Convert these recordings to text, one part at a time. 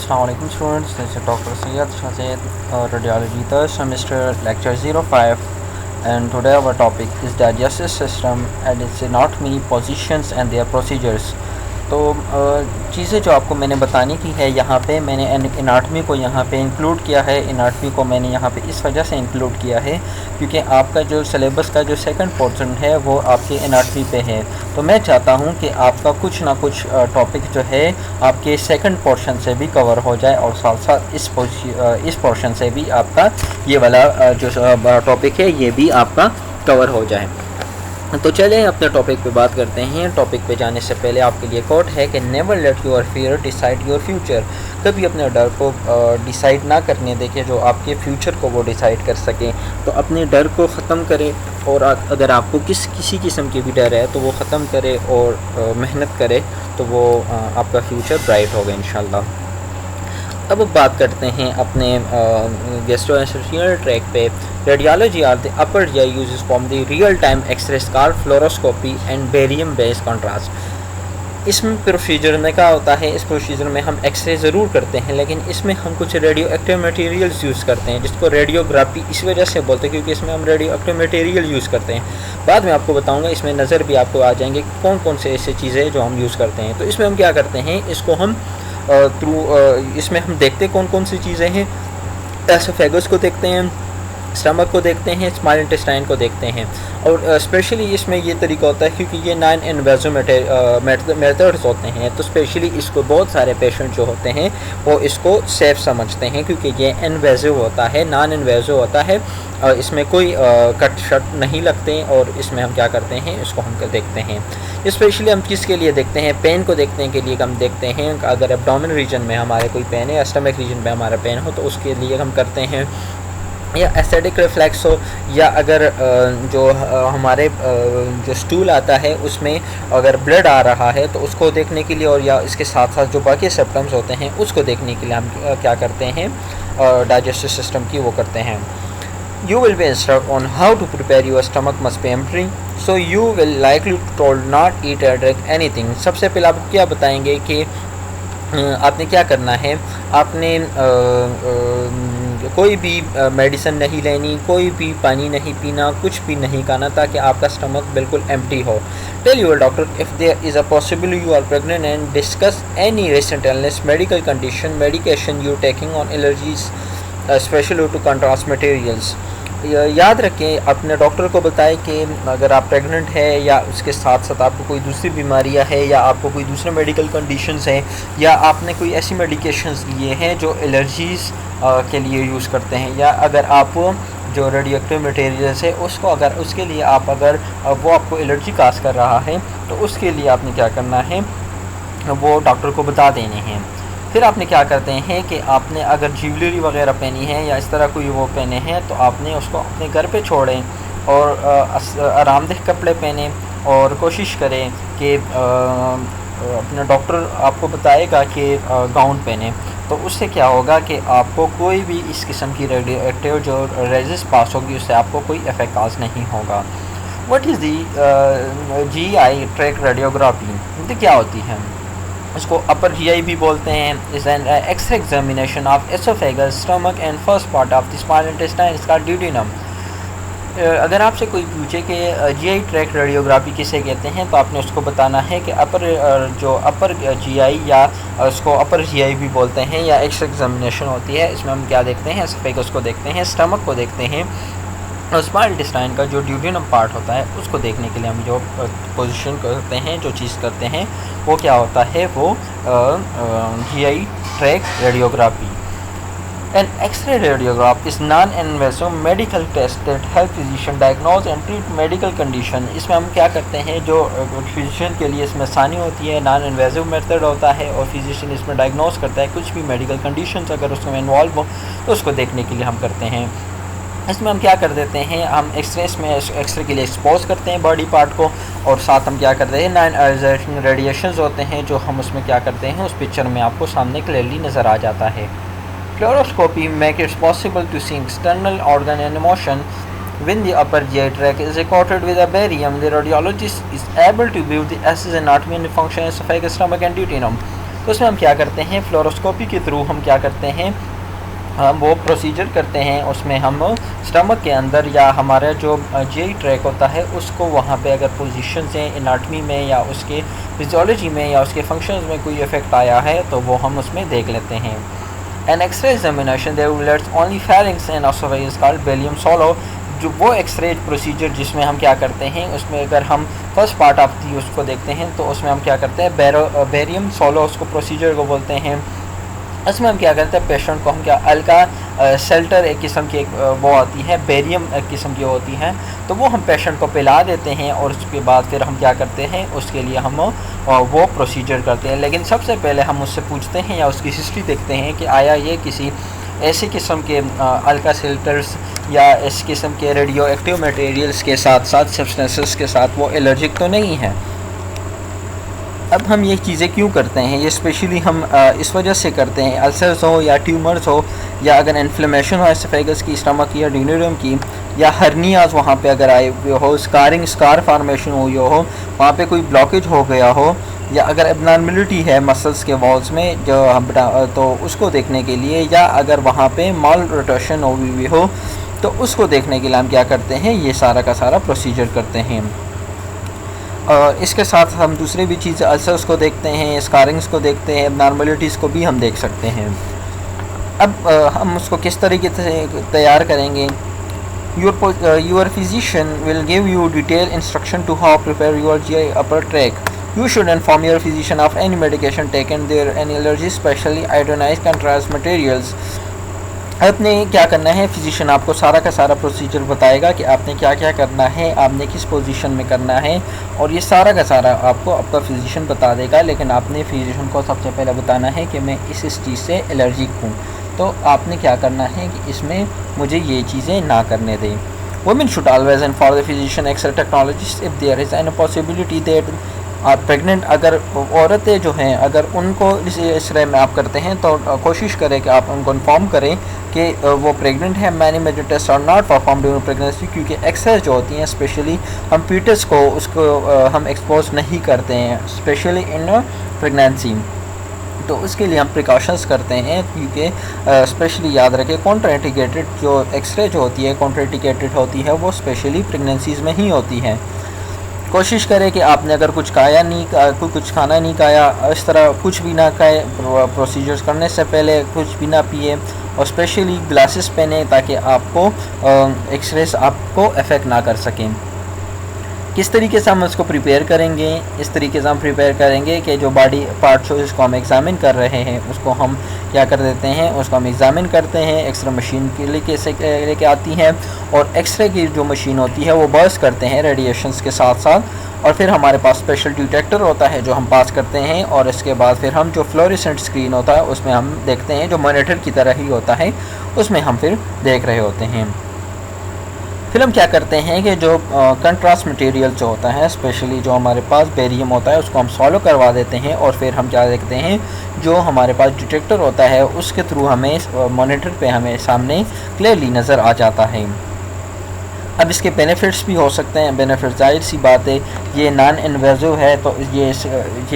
Assalamualaikum students, this is Dr. Syed Shazid, Radiology 3rd semester, lecture 05, and today our topic is digestive system and its anatomy, positions and their procedures. तो चीज़ें जो आपको मैंने बताने की है यहाँ पे मैंने एनाटमी को यहाँ पे इंक्लूड किया है। एनाटमी को मैंने यहाँ पे इस वजह से इंक्लूड किया है क्योंकि आपका जो सिलेबस का जो सेकंड पोर्शन है वो आपके एनाटमी पे है। तो मैं चाहता हूँ कि आपका कुछ ना कुछ टॉपिक जो है आपके सेकंड पोर्शन से भी कवर हो जाए और साथ साथ इस पोर्शन से भी आपका ये वाला जो टॉपिक है ये भी आपका कवर हो जाए। तो चलिए अपने टॉपिक पे बात करते हैं। टॉपिक पे जाने से पहले आपके लिए कोट है कि never let your fear decide your future. कभी अपने डर को डिसाइड ना करने दें कि जो आपके फ्यूचर को वो डिसाइड कर सकें। तो अपने डर को ख़त्म करें और अगर आपको किसी किस्म की भी डर है तो वो ख़त्म करें और मेहनत करें तो वो आपका फ्यूचर ब्राइट होगा इंशाल्लाह। अब बात करते हैं अपने गैस्ट्रोएसोफेजियल ट्रैक पे। Radiology are the upper GI uses from the real time X ray scar fluoroscopy and barium based contrast. इसमें प्रोसीजर में क्या होता है, इस प्रोसीजर में हम एक्सरे ज़रूर करते हैं लेकिन इसमें हम कुछ रेडियो एक्टिव मटेरियल्स यूज़ करते हैं जिसको रेडियोग्राफी इस वजह से बोलते हैं क्योंकि इसमें हम रेडियो एक्टिव मटेरियल यूज़ करते हैं। बाद में आपको बताऊंगा, इसमें नज़र भी आपको आ जाएंगे कौन कौन से ऐसे चीज़ें जो हम यूज़ करते हैं। तो इसमें हम क्या करते हैं, इसको हम इसमें हम देखते कौन कौन सी चीज़ें हैं। एसोफेगस को देखते हैं, स्टमक को देखते हैं, स्मॉल इंटेस्टाइन को देखते हैं। और स्पेशली इसमें ये तरीका होता है क्योंकि ये नॉन इन्वेजिव मेथड्स होते हैं तो स्पेशली इसको बहुत सारे पेशेंट जो होते हैं वो इसको सेफ समझते हैं क्योंकि ये इन्वेजिव होता है, नॉन इन्वेजिव होता है। इसमें कोई कट शट नहीं लगते और इसमें हम क्या करते हैं, इसको हम देखते हैं। स्पेशली हम किसके लिए देखते हैं, पेन को देखने के लिए हम देखते हैं। अगर एब्डोमेन रीजन में हमारे कोई पेन है या स्टमक रीजन में हमारा पेन हो तो उसके लिए हम करते हैं, या एसिडिक रिफ्लेक्स हो, या अगर जो हमारे जो स्टूल आता है उसमें अगर ब्लड आ रहा है तो उसको देखने के लिए, और या इसके साथ साथ जो बाकी सिम्पटम्स होते हैं उसको देखने के लिए हम क्या करते हैं, डाइजेस्टिव सिस्टम की वो करते हैं। You will be instructed on how to prepare your stomach must be empty, so you will likely told not eat or drink anything। सबसे पहले आप क्या बताएंगे कि आपने क्या करना है, आपने कोई भी मेडिसिन नहीं लेनी, कोई भी पानी नहीं पीना, कुछ भी नहीं खाना ताकि आपका स्टमक बिल्कुल एम्प्टी हो। Tell your doctor if there is a possible you are pregnant and discuss any recent illness, medical condition, medication you taking on allergies special to contrast materials. याद रखें, अपने डॉक्टर को बताएं कि अगर आप प्रेग्नेंट है या उसके साथ साथ आपको कोई दूसरी बीमारियां है या आपको कोई दूसरे मेडिकल कंडीशंस हैं या आपने कोई ऐसी मेडिकेशंस लिए हैं जो एलर्जीज़ के लिए यूज़ करते हैं, या अगर आप जो रेडियो एक्टिव मटेरियल्स है उसको अगर उसके लिए आप अगर वो आपको एलर्जी काज कर रहा है तो उसके लिए आपने क्या करना है, वो डॉक्टर को बता देने हैं। फिर आपने क्या करते हैं कि आपने अगर ज्वेलरी वगैरह पहनी है या इस तरह कोई वो पहने हैं तो आपने उसको अपने घर पे छोड़ें और आरामदेह कपड़े पहने और कोशिश करें कि अपना डॉक्टर आपको बताएगा कि गाउन पहने। तो उससे क्या होगा कि आपको कोई भी इस किस्म की रेडियो एक्टिव जो रेजिस पास होगी उससे आपको कोई इफेक्ट काज नहीं होगा। What is the GI track radiography, ये क्या होती है? इसको अपर GI भी बोलते हैं। Is an X ray examination of oesophagus, stomach and first part of the small intestine, इसका ड्यूडेनम। अगर आपसे कोई पूछे कि GI ट्रैक रेडियोग्राफी किसे कहते हैं तो आपने उसको बताना है कि अपर GI या उसको अपर GI भी बोलते हैं या एक्सरे एग्जामिनेशन होती है। इसमें हम क्या देखते हैं, एसोफेगस को देखते हैं, स्टमक को देखते हैं और स्मॉल इंटेस्टाइन का जो ड्यूडेनम पार्ट होता है उसको देखने के लिए हम जो पोजीशन करते हैं, जो चीज़ करते हैं वो क्या होता है, वो GI track radiography. An X ray radiograph is non invasive medical test that help physician diagnose and treat medical condition. इसमें हम क्या करते हैं, जो फिजिशियन के लिए इसमें आसानी होती है, नॉन इन्वेसिव मेथड होता है और फिजिशियन इसमें डायग्नोज करता है कुछ भी मेडिकल कंडीशंस अगर उसमें इन्वॉल्व हो तो उसको देखने के लिए हम करते हैं। इसमें हम क्या कर देते हैं, हम एक्सरे के लिए एक्सपोज करते हैं बॉडी पार्ट को और साथ हम क्या करते हैं, नॉन आयोनाइजिंग रेडिएशंस होते हैं जो हम उसमें क्या करते हैं उस पिक्चर में आपको सामने क्लियरली नज़र आ जाता है। Fluoroscopy make its possible to see external organ and emotion when the upper GI tract is coated with a barium, the radiologist is able to view the essence, anatomy and function of esophagus, stomach and duodenum. तो उसमें हम क्या करते हैं, fluoroscopy के through हम क्या करते हैं, हम वो प्रोसीजर करते हैं। उसमें हम स्टमक के अंदर या हमारा जो जीआई ट्रैक होता है उसको वहाँ पे अगर पोजीशंस हैं एनाटमी में या उसके फिजियोलॉजी में या उसके फंक्शंस में कोई इफेक्ट आया है तो वो हम उसमें देख लेते हैं। An X ray examination they relates only pharynx and oesophagus called barium solo. जो वो एक्सरे प्रोसीजर जिसमें हम क्या करते हैं, उसमें अगर हम फर्स्ट पार्ट ऑफ दी उसको देखते हैं तो उसमें हम क्या करते हैं, बेरियम सोलो उसको प्रोसीजर को बोलते हैं। इसमें हम क्या करते हैं, पेशेंट को हम क्या अल्का सेल्टर एक किस्म की वो आती है, बेरियम एक किस्म की होती है, तो वो हम पेशेंट को पिला देते हैं और उसके बाद फिर हम क्या करते हैं, उसके लिए हम वो प्रोसीजर करते हैं। लेकिन सबसे पहले हम उससे पूछते हैं या उसकी हिस्ट्री देखते हैं कि आया ये किसी ऐसे किस्म के अल्का सेल्टर्स या इस किस्म के रेडियो एक्टिव मटेरियल्स के साथ साथ सब्सटेंसेस के साथ वो एलर्जिक तो नहीं है। अब हम ये चीज़ें क्यों करते हैं, ये स्पेशली हम इस वजह से करते हैं, अल्सर्स हो या ट्यूमर्स हो या अगर इन्फ्लेमेशन हो एसोफेगस की, स्टमक की या ड्यूनेरियम की, या हर्नियाज वहाँ पे अगर आए हुए हो, स्कार फार्मेशन हुई हो, वहाँ पे कोई ब्लॉकेज हो गया हो, या अगर एबनॉर्मलिटी है मसल्स के वॉल्स में जो हम तो उसको देखने के लिए, या अगर वहाँ पे माल रोटेशन हुई हो तो उसको देखने के लिए हम क्या करते हैं, ये सारा का सारा प्रोसीजर करते हैं। इसके साथ हम दूसरी भी चीज़ अल्सर्स को देखते हैं, स्कारिंग्स को देखते हैं, एबनॉर्मलिटीज़ को भी हम देख सकते हैं। अब हम उसको किस तरीके से तैयार करेंगे, your physician will give you detail instruction to how prepare your GI upper track. You should inform your physician of any medication taken there, any allergy, especially iodinized contrast materials. आपने क्या करना है, फिजिशियन आपको सारा का सारा procedure बताएगा कि आपने क्या क्या करना है, आपने किस पोजीशन में करना है, और ये सारा का सारा आपको आपका फिजिशियन बता देगा। लेकिन आपने फिजिशियन को सबसे पहले बताना है कि मैं इस चीज़ से एलर्जिक हूँ, तो आपने क्या करना है कि इसमें मुझे ये चीज़ें ना करने दें। Women should always inform the physician X-ray technologist if there is any possibility that pregnant अगर औरतें जो हैं अगर उनको इस एक्सरे में आप करते हैं तो कोशिश करें कि आप उनको इन्फॉर्म करें कि वो प्रेग्नेंट है। Many major test are not perform during pregnancy, क्योंकि एक्सरे जो होती हैं स्पेशली हम फीटस को उसको हम एक्सपोज नहीं करते हैं स्पेशली इन प्रेगनेंसी, तो उसके लिए हम प्रिकॉशंस करते हैं। क्योंकि स्पेशली याद रखें कॉन्ट्राइंडिकेटेड जो एक्सरे जो होती है कॉन्ट्राइंडिकेटेड होती है वो स्पेशली प्रेगनेंसीज़ में ही होती है। कोशिश करें कि आपने अगर कुछ खाया नहीं, कुछ खाना नहीं खाया, इस तरह कुछ भी ना खाए, प्रोसीजर्स करने से पहले कुछ भी ना पिए, और स्पेशली ग्लासेस पहने ताकि आपको एक्सरेस आपको अफेक्ट ना कर सकें। किस तरीके से हम उसको प्रिपेयर करेंगे, इस तरीके से हम प्रिपेयर करेंगे कि जो बॉडी पार्ट्स हो जिसको हम एग्ज़ामिन कर रहे हैं उसको हम क्या कर देते हैं, उसको हम एग्ज़ामिन करते हैं। एक्सरे मशीन के लेके आती हैं और एक्सरे की जो मशीन होती है वो बर्स्ट करते हैं रेडिएशंस के साथ साथ, और फिर हमारे पास स्पेशल डिटेक्टर होता है जो हम पास करते हैं, और इसके बाद फिर हम जो फ्लोरेसेंट स्क्रीन होता है उसमें हम देखते हैं, जो मॉनिटर की तरह ही होता है उसमें हम फिर देख रहे होते हैं। फिर हम क्या करते हैं कि जो कंट्रास्ट मटेरियल जो होता है स्पेशली जो हमारे पास बेरियम होता है उसको हम सॉलो करवा देते हैं, और फिर हम क्या देखते हैं, जो हमारे पास डिटेक्टर होता है उसके थ्रू हमें मॉनिटर पे हमें सामने क्लियरली नज़र आ जाता है। अब इसके बेनिफिट्स भी हो सकते हैं। बेनिफिट जाहिर सी बात है, ये नॉन इन्वेजिव है तो ये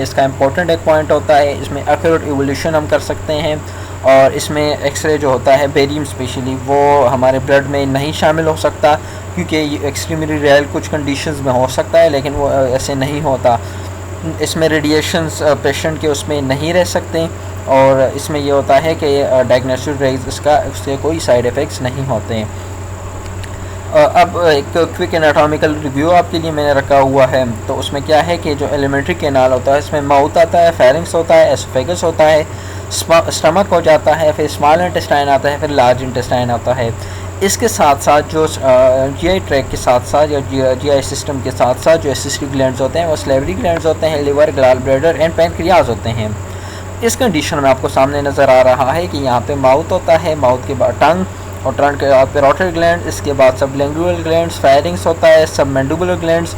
इसका इम्पोर्टेंट एक पॉइंट होता है। इसमें एक्यूरेट इवोल्यूशन हम कर सकते हैं, और इसमें एक्सरे जो होता है बेरियम स्पेशली वो हमारे ब्लड में नहीं शामिल हो सकता, क्योंकि ये एक्सट्रीमली रेयर कुछ कंडीशंस में हो सकता है लेकिन वो ऐसे नहीं होता। इसमें रेडिएशंस पेशेंट के उसमें नहीं रह सकते, और इसमें ये होता है कि डायग्नोस्टिक रेज इसका उससे कोई साइड इफ़ेक्ट्स नहीं होते हैं। अब एक क्विक एनाटॉमिकल रिव्यू आपके लिए मैंने रखा हुआ है, तो उसमें क्या है कि जो एलिमेंट्री कैनाल होता है इसमें माउथ आता है, फेरिंग्स होता है, एसोफेगस होता है, स्टमक हो जाता है, फिर स्मॉल इंटेस्टाइन आता है, फिर लार्ज इंटेस्टाइन आता है। इसके साथ साथ जो जीआई ट्रैक के साथ साथ या जीआई सिस्टम के साथ साथ जो एसिस्टिक ग्लैंड्स होते हैं वो सलेवरी ग्लैंड्स होते हैं, liver, gall bladder and pancreas होते हैं। इस कंडीशन में आपको सामने नज़र आ रहा है कि यहाँ पे माउथ होता है, माउथ के बाद टंग, और टर्न के बाद पैरोटिड ग्लैंड, इसके बाद सबलिंगुअल ग्लैंड्स, फेरिंग्स होता है, सबमैंडिबुलर ग्लैंड्स,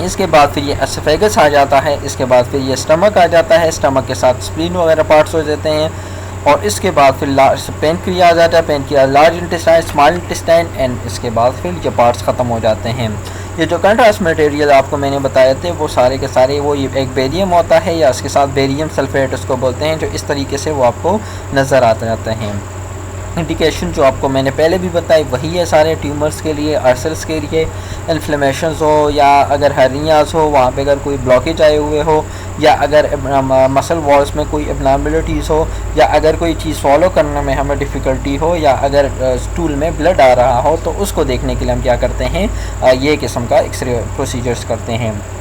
इसके बाद फिर ये एसोफेगस आ जाता है, इसके बाद फिर ये स्टमक आ जाता है, स्टमक के साथ स्प्लीन वगैरह पार्ट्स हो जाते हैं, और इसके बाद फिर पेनक्रियाज आ जाता है, pancreas, large intestine, small intestine, and इसके बाद फिर ये पार्ट्स ख़त्म हो जाते हैं। ये जो कंट्रास्ट मटेरियल आपको मैंने बताए थे वो सारे के सारे वो एक बेरियम होता है या इसके साथ बेरियम सल्फेट उसको बोलते हैं, जो इस तरीके से वो आपको नज़र आते रहते हैं। इंडिकेशन जो आपको मैंने पहले भी बताई वही है सारे ट्यूमर्स के लिए, अल्सर्स के लिए, इन्फ्लेमेशंस हो या अगर हर्नियाज हो वहाँ पे अगर कोई ब्लॉकेज आए हुए हो या अगर मसल वॉल्स में कोई एबनॉर्मलिटीज़ हो या अगर कोई चीज़ सॉलो करने में हमें डिफ़िकल्टी हो या अगर स्टूल में ब्लड आ रहा हो, तो उसको देखने के लिए हम क्या करते हैं, ये किस्म का एक्सरे प्रोसीजर्स करते हैं।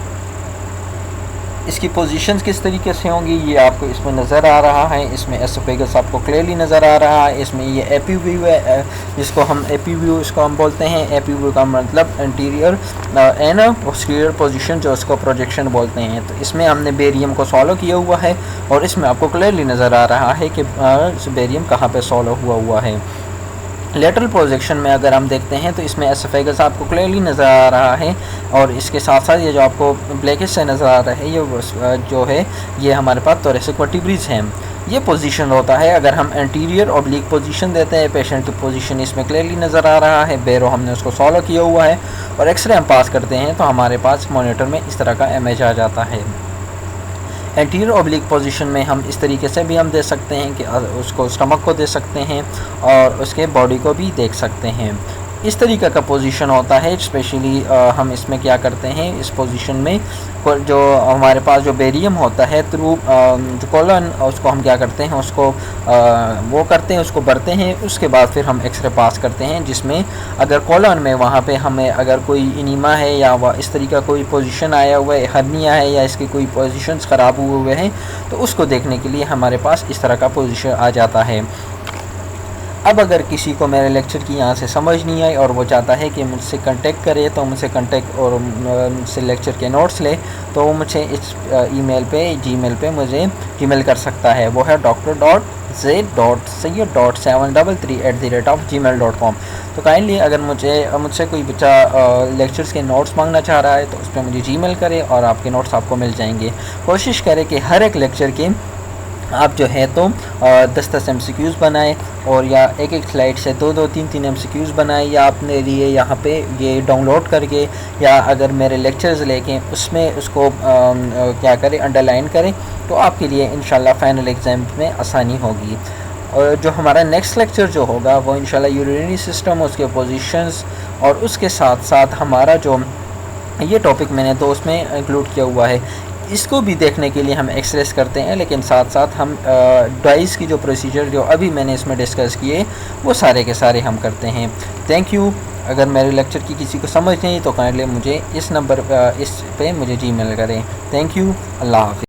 इसकी पोजीशंस किस तरीके से होंगी ये आपको इसमें नज़र आ रहा है। इसमें एसोफेगस आपको क्लियरली नज़र आ रहा है। इसमें ये एपी व्यू है, जिसको हम एपी व्यू इसको हम बोलते हैं। एपी व्यू का मतलब एंटीरियर एंड पोस्टीरियर पोजीशन, जो उसको प्रोजेक्शन बोलते हैं। तो इसमें हमने बेरियम को सॉलो किया हुआ है और इसमें आपको क्लियरली नज़र आ रहा है कि बेरियम कहाँ पर सॉलो हुआ है। लेटरल प्रोजेक्शन में अगर हम देखते हैं तो इसमें एसोफेगस आपको क्लियरली नज़र आ रहा है और इसके साथ साथ ये जो आपको ब्लैकिश से नज़र आ रहा है ये जो है ये हमारे पास थोरेसिक वर्टिब्रेस हैं। ये पोजीशन होता है अगर हम एंटीरियर ऑब्लिक पोजीशन देते हैं। पेशेंट की पोजीशन इसमें क्लियरली नज़र आ रहा है। बेरो हमने उसको सॉलो किया हुआ है और एक्सरे हम पास करते हैं तो हमारे पास मॉनिटर में इस तरह का इमेज आ जाता है। एंटीरियर ऑब्लिक पोजीशन में हम इस तरीके से भी हम दे सकते हैं कि उसको स्टमक को दे सकते हैं और उसके बॉडी को भी देख सकते हैं। इस तरीके का पोजीशन होता है। स्पेशली हम इसमें क्या करते हैं, इस पोजीशन में जो हमारे पास जो बेरियम होता है थ्रू जो कॉलन, उसको हम क्या करते हैं, उसको वो करते हैं, उसको भरते हैं। उसके बाद फिर हम एक्सरे पास करते हैं, जिसमें अगर कॉलन में वहाँ पे हमें अगर कोई इनीमा है या इस तरीके का कोई पोजीशन आया हुआ है, हर्निया है या इसकी कोई पोजीशंस ख़राब हुए हैं, तो उसको देखने के लिए हमारे पास इस तरह का पोजीशन आ जाता है। अब अगर किसी को मेरे लेक्चर की यहाँ से समझ नहीं आई और वो चाहता है कि मुझसे कांटेक्ट करे, तो मुझसे कांटेक्ट और मुझसे लेक्चर के नोट्स ले, तो वो मुझे इस ईमेल पे जीमेल पे मुझे ईमेल कर सकता है। वो है dr.z.733@gmail.com। तो काइंडली अगर मुझसे कोई बच्चा लेक्चर्स के नोट्स मांगना चाह रहा है तो उस पर मुझे जीमेल करे और आपके नोट्स आपको मिल जाएंगे। कोशिश करें कि हर एक लेक्चर के आप जो है तो 10-10 MCQs बनाएं और या एक स्लाइड से 2-2, 3-3 MCQs बनाएं, या अपने लिए यहाँ पे ये डाउनलोड करके या अगर मेरे लेक्चर्स लेके उसमें उसको क्या करें, अंडरलाइन करें, तो आपके लिए इंशाल्लाह फाइनल एग्ज़ाम में आसानी होगी। और जो हमारा नेक्स्ट लेक्चर जो होगा वो इंशाल्लाह यूरिनरी सिस्टम, उसके पोजीशंस और उसके साथ साथ हमारा जो ये टॉपिक मैंने तो उसमें इंक्लूड किया हुआ है, इसको भी देखने के लिए हम एक्सरेस करते हैं, लेकिन साथ साथ हम डाइस की जो प्रोसीजर जो अभी मैंने इसमें डिस्कस किए वो सारे के सारे हम करते हैं। Thank you. अगर मेरे लेक्चर की किसी को समझ नहीं तो काइंडली मुझे इस नंबर इस पे मुझे जीमेल करें। Thank you. अल्लाह हाफ़िज़।